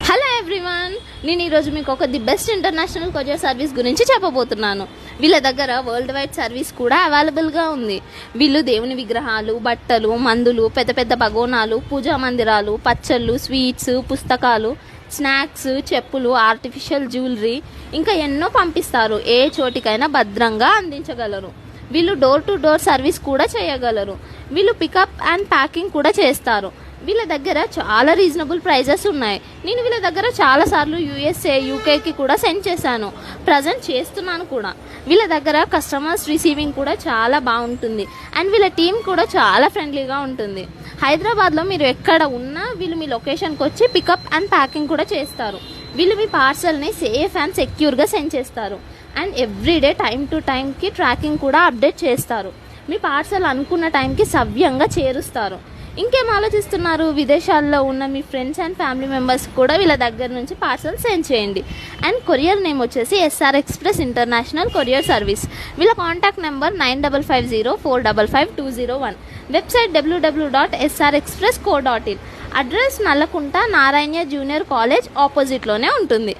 Hello everyone, నేను ఈరోజు మీకు ఒక the best international courier service గురించి చెప్పబోతున్నాను. వీళ్ళ దగ్గర వరల్డ్ వైడ్ సర్వీస్ కూడా అవైలబుల్గా ఉంది. వీళ్ళు దేవుని విగ్రహాలు, బట్టలు, మందులు, పెద్ద పెద్ద భగోనాలు, పూజా మందిరాలు, పచ్చళ్ళు, స్వీట్స్, పుస్తకాలు, స్నాక్స్, చెప్పులు, ఆర్టిఫిషియల్ జ్యువెలరీ ఇంకా ఎన్నో పంపిస్తారు. ఏ చోటికైనా భద్రంగా అందించగలరు. వీళ్ళు డోర్ టు డోర్ సర్వీస్ కూడా చేయగలరు. వీళ్ళు పికప్ అండ్ ప్యాకింగ్ కూడా చేస్తారు. వీళ్ళ దగ్గర చాలా రీజనబుల్ ప్రైజెస్ ఉన్నాయి. నేను వీళ్ళ దగ్గర చాలాసార్లు యూఎస్ఏ, యూకేకి కూడా సెండ్ చేశాను. ప్రజెంట్ చేస్తున్నాను కూడా. వీళ్ళ దగ్గర కస్టమర్స్ రిసీవింగ్ కూడా చాలా బాగుంటుంది. అండ్ వీళ్ళ టీం కూడా చాలా ఫ్రెండ్లీగా ఉంటుంది. హైదరాబాద్లో మీరు ఎక్కడ ఉన్నా వీళ్ళు మీ లొకేషన్కి వచ్చి పికప్ అండ్ ప్యాకింగ్ కూడా చేస్తారు. వీళ్ళు మీ పార్సల్ని సేఫ్ అండ్ సెక్యూర్గా సెండ్ చేస్తారు. అండ్ ఎవ్రీడే టైం టు టైంకి ట్రాకింగ్ కూడా అప్డేట్ చేస్తారు. మీ పార్సల్ అనుకున్న టైంకి సవ్యంగా చేరుస్తారు. ఇంకేం ఆలోచిస్తున్నారు? విదేశాల్లో ఉన్న మీ ఫ్రెండ్స్ అండ్ ఫ్యామిలీ మెంబర్స్ కూడా వీళ్ళ దగ్గర నుంచి పార్సల్ సెండ్ చేయండి. అండ్ కొరియర్ నేమ్ వచ్చేసి SR express international courier service. వీళ్ళ contact number 9550455201. Website www.srexpressco.in. Address Nallakunta Narayana junior college ఆపోజిట్లోనే ఉంటుంది.